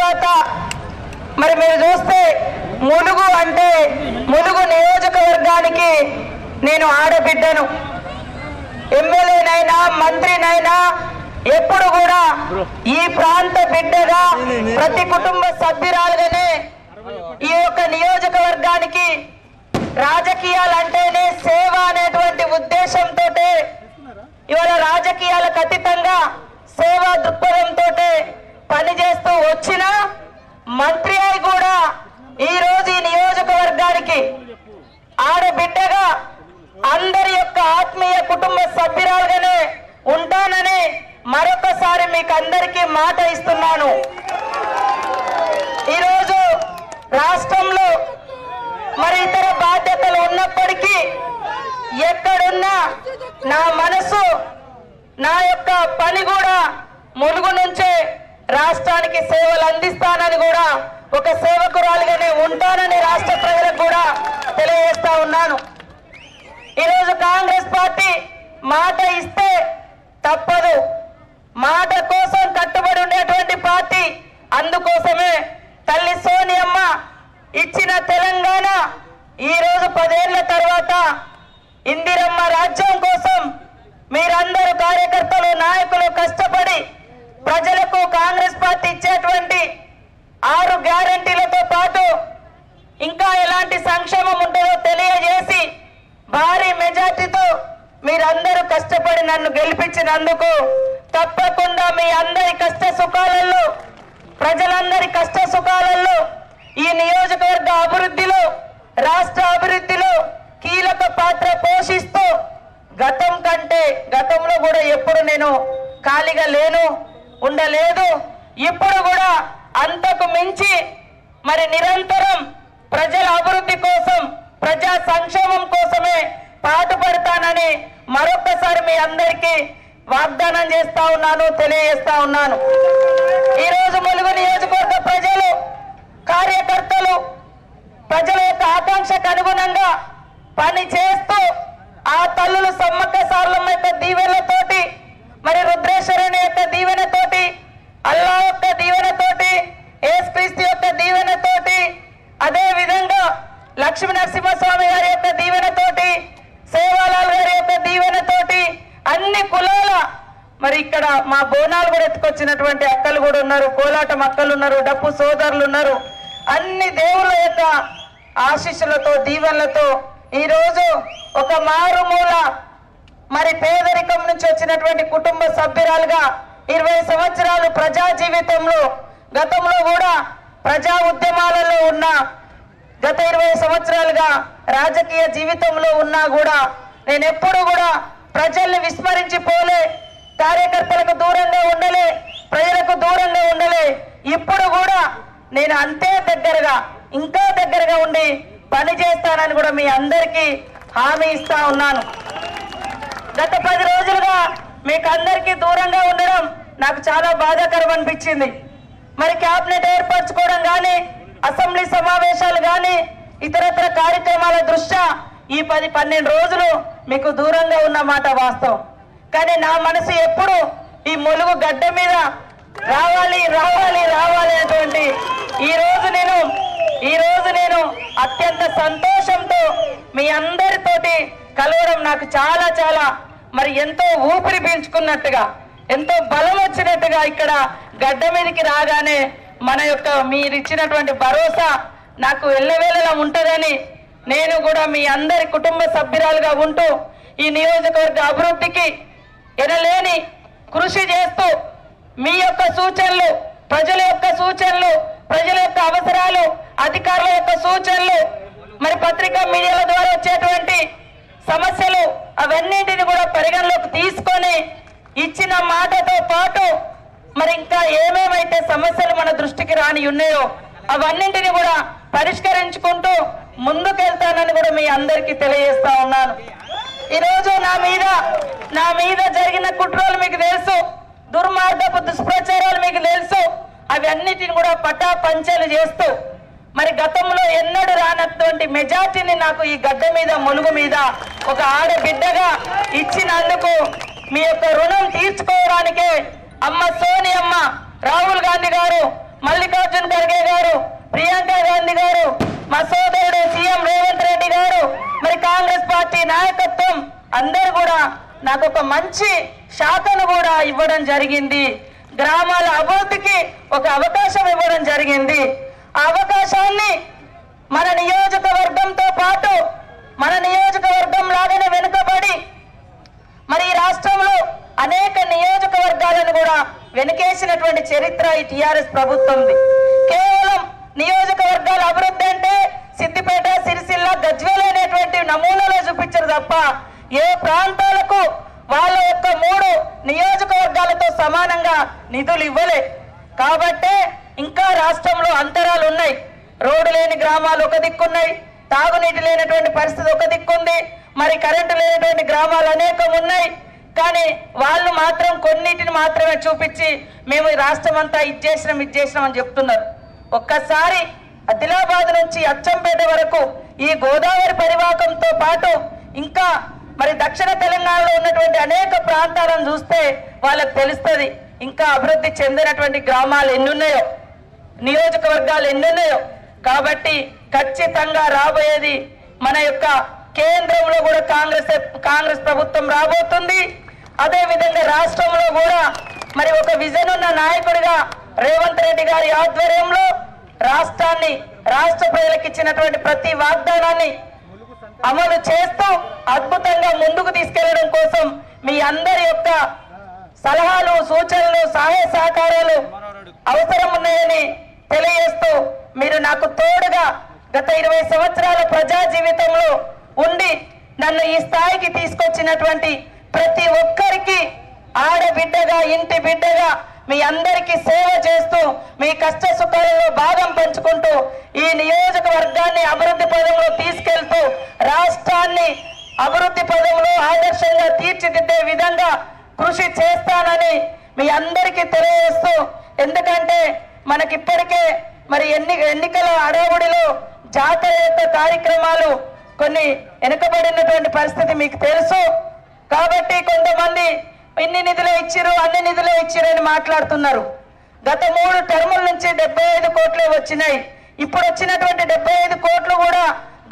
తర్వాత మరి మీరు చూస్తే ములుగు అంటే ములుగు నియోజకవర్గానికి నేను ఆడబిడ్డను. ఎమ్మెల్యేనైనా మంత్రినైనా ఎప్పుడు కూడా ఈ ప్రాంత బిడ్డగా ప్రతి కుటుంబ సభ్యురాలుగానే ఈ యొక్క నియోజకవర్గానికి రాజకీయాలంటేనే సేవ అనేటువంటి ఉద్దేశంతో ఇవాళ రాజకీయాలకు అతీతంగా సేవా దృక్పథంతో పనిచేస్తూ వచ్చిన మంత్రి అయి కూడా ఈరోజు ఈ నియోజకవర్గానికి ఆడబిడ్డగా అందరి యొక్క ఆత్మీయ కుటుంబ సభ్యురాలుగానే ఉంటానని మరొకసారి మీకు అందరికీ మాట ఇస్తున్నాను. ఈరోజు రాష్ట్రంలో మరి ఇతర బాధ్యతలు ఉన్నప్పటికీ ఎక్కడున్నా నా మనసు నా యొక్క పని కూడా ములుగు నుంచే రాష్ట్రానికి సేవలు అందిస్తానని కూడా ఒక సేవకురాలుగానే ఉంటానని రాష్ట్ర ప్రజలకు కూడా తెలియజేస్తా ఉన్నాను. ఈరోజు కాంగ్రెస్ పార్టీ మాట ఇస్తే తప్పదు, మాట కోసం కట్టుబడి ఉండేటువంటి పార్టీ. అందుకోసమే తల్లి సోనియమ్మ ఇచ్చిన తెలంగాణ ఈరోజు 10 ఏళ్ల తర్వాత ఇందిరమ్మ రాజ్యం కోసం మీరందరూ కార్యకర్తలు నాయకులు కష్టపడి ప్రజలకు కాంగ్రెస్ పార్టీ ఇచ్చేటువంటి 6 గ్యారంటీలతో పాటు ఇంకా ఎలాంటి సంక్షేమం ఉంటుందో తెలియజేసి భారీ మెజార్టీతో మీరందరూ కష్టపడి నన్ను గెలిపించినందుకు తప్పకుండా మీ అందరి కష్ట సుఖాలలో ప్రజలందరి కష్ట సుఖాలలో ఈ నియోజకవర్గ అభివృద్ధిలో రాష్ట్ర అభివృద్ధిలో కీలక పాత్ర పోషిస్తూ గతం కంటే గతంలో కూడా ఎప్పుడు నేను ఖాళీగా లేను ఉండలేదు. ఇప్పుడు కూడా అంతకు మించి మరి నిరంతరం ప్రజల అభివృద్ధి కోసం ప్రజా సంక్షేమం కోసమే పాటుపడతానని మరొకసారి మీ అందరికీ వాగ్దానం చేస్తా ఉన్నాను, తెలియజేస్తా ఉన్నాను. ఈరోజు ములుగు నియోజకవర్గ ప్రజలు కార్యకర్తలు ప్రజల యొక్క ఆకాంక్షకు అనుగుణంగా పని చేస్తూ ఆ తల్లులు సమ్మక్క సారలమ్మ యొక్క దీవెనతోటి మరి రుద్రేశ్వరుని యొక్క దీవెనతోటి అల్లా యొక్క దీవెనతోటి యేసుక్రీస్తు యొక్క దీవెనతోటి అదే విధంగా లక్ష్మీ నరసింహస్వామి గారి యొక్క దీవెనతోటి సేవాలాల్ గారి యొక్క దీవెనతోటి అన్ని కులాల మరి ఇక్కడ మా బోనాలు కూడా ఎత్తుకొచ్చినటువంటి అక్కలు కూడా ఉన్నారు, కోలాటం అక్కలు ఉన్నారు, డప్పు సోదరులు ఉన్నారు. అన్ని దేవుళ్ళ యొక్క ఆశీస్సులతో దీవెనలతో ఈరోజు ఒక మారుమూల మరి పేదరికం నుంచి వచ్చినటువంటి కుటుంబ సభ్యురాలుగా 20 సంవత్సరాలు ప్రజా జీవితంలో గతంలో కూడా ప్రజా ఉద్యమాలలో ఉన్న గత 20 సంవత్సరాలుగా రాజకీయ జీవితంలో ఉన్నా కూడా నేను ఎప్పుడు కూడా ప్రజల్ని విస్మరించిపోలే, కార్యకర్తలకు దూరంగా ఉండలే, ప్రజలకు దూరంగా ఉండలే. ఇప్పుడు కూడా నేను అంతే దగ్గరగా ఇంకా దగ్గరగా ఉండి పని చేస్తానని కూడా మీ అందరికీ హామీ ఇస్తా ఉన్నాను. గత 10 రోజులుగా మీకు అందరికీ దూరంగా ఉండడం నాకు చాలా బాధాకరం అనిపించింది. మరి క్యాబినెట్ ఏర్పరచుకోవడం కానీ అసెంబ్లీ సమావేశాలు కానీ ఇతరత్ర కార్యక్రమాల దృష్ట్యా ఈ 10-12 రోజులు మీకు దూరంగా ఉన్న మాట వాస్తవం. కానీ నా మనసు ఎప్పుడు ఈ ములుగు గడ్డ మీద రావాలి రావాలి రావాలి అనేటువంటి ఈ రోజు నేను అత్యంత సంతోషంతో మీ అందరితోటి కలవడం నాకు చాలా చాలా మరి ఎంతో ఊపిరి పీల్చుకున్నట్టుగా ఎంతో బలం వచ్చినట్టుగా ఇక్కడ గడ్డ మీదకి రాగానే మన యొక్క మీరు ఇచ్చినటువంటి భరోసా నాకు ఎల్లవేళలా ఉంటుందని నేను కూడా మీ అందరి కుటుంబ సభ్యురాలుగా ఉంటూ ఈ నియోజకవర్గ అభివృద్ధికి ఎనలేని కృషి చేస్తూ మీ యొక్క సూచనలు ప్రజల యొక్క సూచనలు ప్రజల యొక్క అవసరాలు అధికారుల యొక్క సూచనలు మరి పత్రికా మీడియాల ద్వారా వచ్చేటువంటి సమస్యలు అవన్నింటిని కూడా పరిగణలోకి తీసుకొని ఇచ్చిన మాటతో పాటు మరి ఇంకా ఏమేమైతే సమస్యలు మన దృష్టికి రాని ఉన్నాయో అవన్నింటిని కూడా పరిష్కరించుకుంటూ ముందుకెళ్తానని కూడా మీ అందరికీ తెలియజేస్తా ఉన్నాను. ఈరోజు నా మీద జరిగిన కుట్రలు మీకు తెలుసు, దుర్మార్గపు దుష్ప్రచారాలు మీకు తెలుసు. అవి అన్నిటిని కూడా పటాపంచలు చేస్తూ మరి గతంలో ఎన్నడూ రానటువంటి మెజార్టీని నాకు ఈ గడ్డ మీద ములుగు మీద ఒక ఆడబిడ్డగా ఇచ్చినందుకు మీ యొక్క రుణం తీర్చుకోవడానికే అమ్మ సోనియమ్మ రాహుల్ గాంధీ గారు మల్లికార్జున్ ఖర్గే గారు, ప్రియాంక గాంధీ గారు, మా సోదరుడు సీఎం రేవంత్ రెడ్డి గారు, మరి కాంగ్రెస్ పార్టీ నాయకత్వం అందరూ కూడా నాకు ఒక మంచి శాఖను కూడా ఇవ్వడం జరిగింది. గ్రామాల అభివృద్ధికి ఒక అవకాశం ఇవ్వడం జరిగింది. ఆ అవకాశాన్ని మన నియోజకవర్గంతో పాటు మన నియోజకవర్గం లాగానే వెనుకబడి మరి ఈ రాష్ట్రంలో అనేక నియోజకవర్గాలను కూడా వెనుకేసినటువంటి చరిత్ర ఈ టీఆర్ఎస్ ప్రభుత్వంది. కేవలం నియోజకవర్గాల అభివృద్ధి అంటే సిద్దిపేట, సిరిసిల్ల, గజ్వేల్ అనేటువంటి నమూనాలో చూపించారు తప్ప ఏ ప్రాంతాలకు వాళ్ళ యొక్క 3 నియోజకవర్గాలతో సమానంగా నిధులు ఇవ్వలే. కాబట్టే ఇంకా రాష్ట్రంలో అంతరాలు ఉన్నాయి. రోడ్డు లేని గ్రామాలు ఒక దిక్కున్నాయి, తాగునీటి లేనటువంటి పరిస్థితి ఒక దిక్కుంది, మరి కరెంటు లేనటువంటి గ్రామాలు అనేకం ఉన్నాయి. కానీ వాళ్ళు మాత్రం కొన్నిటిని మాత్రమే చూపించి మేము ఈ రాష్ట్రం అంతా ఇచ్చేసినాం అని చెప్తున్నారు. ఒక్కసారి ఆదిలాబాద్ నుంచి అచ్చంపేట వరకు ఈ గోదావరి పరివాహకంతో పాటు ఇంకా మరి దక్షిణ తెలంగాణలో ఉన్నటువంటి అనేక ప్రాంతాలను చూస్తే వాళ్ళకు తెలుస్తుంది ఇంకా అభివృద్ధి చెందినటువంటి గ్రామాలు ఎన్నున్నాయో, నియోజకవర్గాలు ఎన్నున్నాయో. కాబట్టి ఖచ్చితంగా రాబోయేది మన యొక్క కేంద్రంలో కూడా కాంగ్రెస్ ప్రభుత్వం రాబోతుంది. అదే విధంగా రాష్ట్రంలో కూడా మరి ఒక విజన్ ఉన్న నాయకుడిగా రేవంత్ రెడ్డి గారి ఆధ్వర్యంలో రాష్ట్రాన్ని, రాష్ట్ర ప్రజలకు ఇచ్చినటువంటి ప్రతి వాగ్దానాన్ని అమలు చేస్తూ అద్భుతంగా ముందుకు తీసుకెళ్లడం కోసం మీ అందరి యొక్క సలహాలు, సూచనలు, సహాయ సహకారాలు అవసరం ఉన్నాయని తెలియజేస్తూ మీరు నాకు తోడుగా గత 20 సంవత్సరాల ప్రజా జీవితంలో ఉండి నన్ను ఈ స్థాయికి తీసుకొచ్చినటువంటి ప్రతి ఒక్కరికి ఆడబిడ్డగా, ఇంటి బిడ్డగా మీ అందరికీ సేవ చేస్తూ మీ కష్ట సుఖాలలో భాగం పంచుకుంటూ ఈ నియోజకవర్గాన్ని అభివృద్ధి పదంలో తీసుకెళ్తూ రాష్ట్రాన్ని అభివృద్ధి పదంలో ఆదర్శంగా తీర్చిదిద్దే విధంగా కృషి చేస్తానని మీ అందరికీ తెలియజేస్తూ, ఎందుకంటే మనకిప్పటికే మరి ఎన్నికల హడావుడిలో జాతర యొక్క కార్యక్రమాలు కొన్ని వెనుకబడినటువంటి పరిస్థితి మీకు తెలుసు. కాబట్టి కొంతమంది ఇన్ని నిధులే ఇచ్చిరు, అన్ని నిధులే ఇచ్చిరు అని మాట్లాడుతున్నారు. గత 3 టర్ముల నుంచి 75 కోట్లే వచ్చినాయి. ఇప్పుడు వచ్చినటువంటి 75 కోట్లు కూడా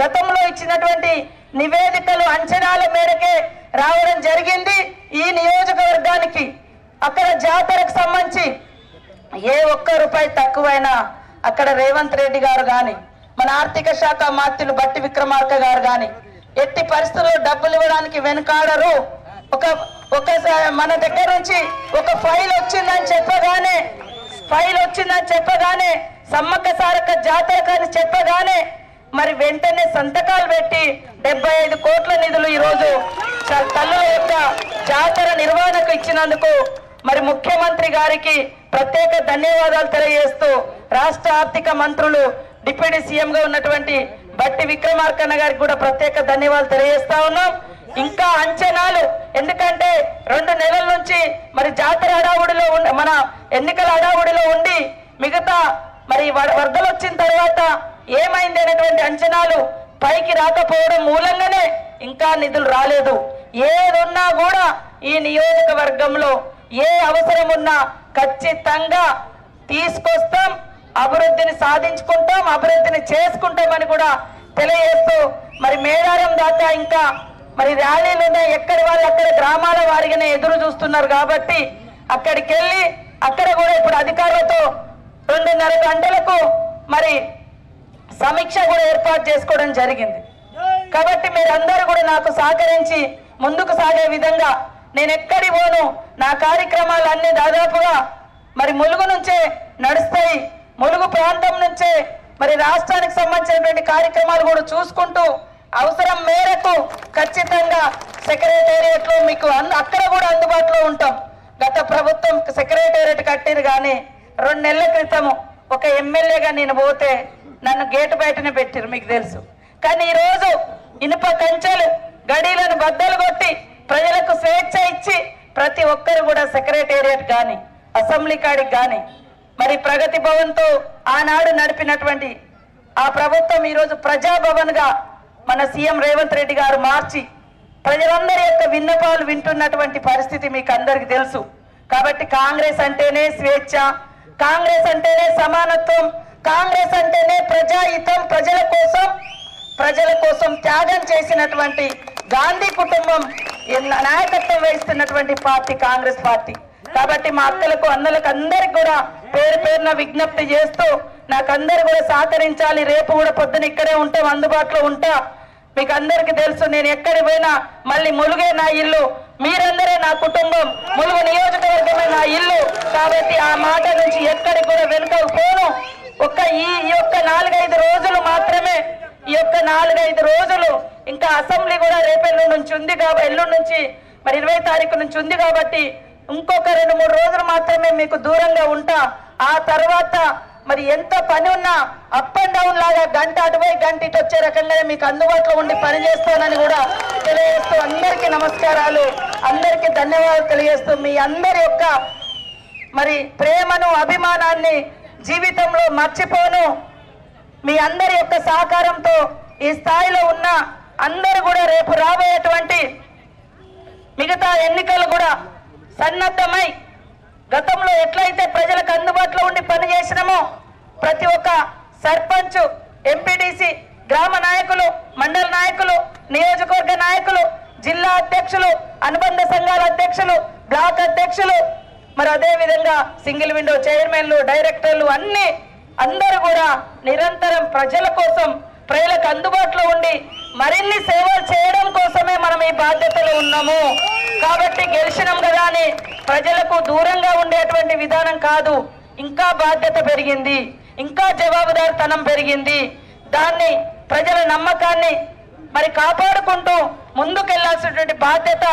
గతంలో ఇచ్చినటువంటి నివేదికలు, అంచనాల మేరకే రావడం జరిగింది. ఈ నియోజకవర్గానికి అక్కడ జాతరకు సంబంధించి ఏ ఒక్క రూపాయి తక్కువైనా అక్కడ రేవంత్ రెడ్డి గారు కానీ, మన ఆర్థిక శాఖ మంత్రులు బట్టి విక్రమార్క గారు కానీ ఎట్టి పరిస్థితుల్లో డబ్బులు ఇవ్వడానికి వెనుకాడరు. ఒకసారి మన దగ్గర నుంచి ఒక ఫైల్ వచ్చిందని చెప్పగానే సమ్మక్క సారక్క జాతర అని చెప్పగానే మరి వెంటనే సంతకాలు పెట్టి 75 కోట్ల నిధులు ఈరోజు తల్లుల యొక్క జాతర నిర్వహణకు ఇచ్చినందుకు మరి ముఖ్యమంత్రి గారికి ప్రత్యేక ధన్యవాదాలు తెలియజేస్తూ రాష్ట్ర ఆర్థిక మంత్రులు డిప్యూటీ సీఎం గా ఉన్నటువంటి బట్టి విక్రమార్కన్న గారికి కూడా ప్రత్యేక ధన్యవాదాలు తెలియజేస్తా ఉన్నాం. ఇంకా అంచనాలు, ఎందుకంటే 2 నెలల నుంచి మరి జాతర హడావుడిలో మన ఎన్నికల హడావుడిలో ఉండి మిగతా మరి వరదలు వచ్చిన తర్వాత ఏమైంది అనేటువంటి అంచనాలు పైకి రాకపోవడం మూలంగానే ఇంకా నిధులు రాలేదు. ఏదున్నా కూడా ఈ నియోజకవర్గంలో ఏ అవసరం ఉన్నా ఖచ్చితంగా తీసుకొస్తాం, అభివృద్ధిని సాధించుకుంటాం, అభివృద్ధిని చేసుకుంటామని కూడా తెలియజేస్తూ మరి మేడారం దాకా ఇంకా మరి ర్యాలీలు ఉన్నాయి. ఎక్కడి వాళ్ళు అక్కడ గ్రామాల వారిగానే ఎదురు చూస్తున్నారు. కాబట్టి అక్కడికి వెళ్ళి అక్కడ కూడా ఇప్పుడు అధికారులతో 2:30 గంటలకు మరి సమీక్ష కూడా ఏర్పాటు చేసుకోవడం జరిగింది. కాబట్టి మీరందరూ కూడా నాకు సహకరించి ముందుకు సాగే విధంగా నేను ఎక్కడి పోను, నా కార్యక్రమాలు అన్ని దాదాపుగా మరి ములుగు నుంచే నడుస్తాయి. ములుగు ప్రాంతం నుంచే మరి రాష్ట్రానికి సంబంధించినటువంటి కార్యక్రమాలు కూడా చూసుకుంటూ అవసరం మేరకు ఖచ్చితంగా సెక్రటేరియట్ లో మీకు అక్కడ కూడా అందుబాటులో ఉంటాం. గత ప్రభుత్వం సెక్రటేరియట్ కట్టిరు కానీ 2 నెలల క్రితం ఒక ఎమ్మెల్యేగా నేను పోతే నన్ను గేటు బయటనే పెట్టిరు, మీకు తెలుసు. కానీ ఈరోజు ఇనుప కంచెలు, గడీలను బద్దలు కొట్టి ప్రజలకు స్వేచ్ఛ ఇచ్చి ప్రతి ఒక్కరు కూడా సెక్రటేరియట్ కానీ, అసెంబ్లీ కాడికి కానీ మరి ప్రగతి భవన్ తో ఆనాడు నడిపినటువంటి ఆ ప్రభుత్వం ఈరోజు ప్రజాభవన్ గా మన సీఎం రేవంత్ రెడ్డి గారు మార్చి ప్రజలందరి యొక్క విన్నపాలు వింటున్నటువంటి పరిస్థితి మీకు అందరికి తెలుసు. కాబట్టి కాంగ్రెస్ అంటేనే స్వేచ్ఛ, కాంగ్రెస్ అంటేనే సమానత్వం, కాంగ్రెస్ అంటేనే ప్రజాహితం, ప్రజల కోసం త్యాగం చేసినటువంటి గాంధీ కుటుంబం నాయకత్వం వహిస్తున్నటువంటి పార్టీ కాంగ్రెస్ పార్టీ. కాబట్టి మా అక్కలకు అన్నలకు అందరికి కూడా పేరు పేరున విజ్ఞప్తి చేస్తూ నాకు అందరు కూడా సహకరించాలి. రేపు కూడా పొద్దున ఇక్కడే ఉంటాం, అందుబాటులో ఉంటా. మీకు అందరికి తెలుసు నేను ఎక్కడికి పోయినా మళ్ళీ ములుగే నా ఇల్లు, మీరందరే నా కుటుంబం, ములుగు నియోజకవర్గమే నా ఇల్లు. కాబట్టి ఆ మాట నుంచి ఎక్కడికి కూడా వెనుకకు పోను. ఈ యొక్క 4-5 రోజులు మాత్రమే, ఈ యొక్క 4-5 రోజులు, ఇంకా అసెంబ్లీ కూడా రేపు ఎల్లుండి నుంచి ఉంది కాబట్టి, ఎల్లుండి నుంచి మరి 20 తారీఖు నుంచి ఉంది కాబట్టి ఇంకొక 2-3 రోజులు మాత్రమే మీకు దూరంగా ఉంటా. ఆ తర్వాత మరి ఎంత పని ఉన్నా అప్ అండ్ డౌన్ లాగా గంట అటువై గంట ఇటు వచ్చే రకంగానే మీకు అందుబాటులో ఉండి పనిచేస్తానని కూడా తెలియజేస్తూ అందరికీ నమస్కారాలు, అందరికీ ధన్యవాదాలు తెలియజేస్తూ మీ అందరి యొక్క మరి ప్రేమను అభిమానాన్ని జీవితంలో మర్చిపోను. మీ అందరి యొక్క సహకారంతో ఈ స్థాయిలో ఉన్న అందరూ కూడా రేపు రాబోయేటువంటి మిగతా ఎన్నికలు కూడా సన్నద్ధమై గతంలో ఎట్లయితే ప్రజలకు అందుబాటులో ఉండి పనిచేసినామో ప్రతి ఒక్క సర్పంచ్, ఎంపీటీసీ, గ్రామ నాయకులు, మండల నాయకులు, నియోజకవర్గ నాయకులు, జిల్లా అధ్యక్షులు, అనుబంధ సంఘాల అధ్యక్షులు, బ్లాక్ అధ్యక్షులు, మరి అదే విధంగా సింగిల్ విండో చైర్మన్లు, డైరెక్టర్లు అందరూ కూడా నిరంతరం ప్రజల కోసం, ప్రజలకు అందుబాటులో ఉండి మరిన్ని సేవలు చేయడం కోసమే మనం ఈ బాధ్యతలో ఉన్నాము. కాబట్టి గెలిచినాం కదా అని ప్రజలకు దూరంగా ఉండేటువంటి విధానం కాదు. ఇంకా బాధ్యత పెరిగింది, ఇంకా జవాబుదారితనం పెరిగింది. దాన్ని ప్రజల నమ్మకాన్ని మరి కాపాడుకుంటూ ముందుకెళ్లాల్సినటువంటి బాధ్యత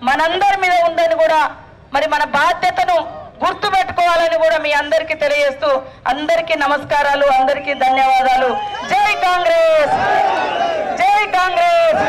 మనందరి మీద ఉందని కూడా మరి మన బాధ్యతను గుర్తు పెట్టుకోవాలని కూడా మీ అందరికీ తెలియజేస్తూ అందరికీ నమస్కారాలు, అందరికీ ధన్యవాదాలు. జై కాంగ్రెస్, జై కాంగ్రెస్.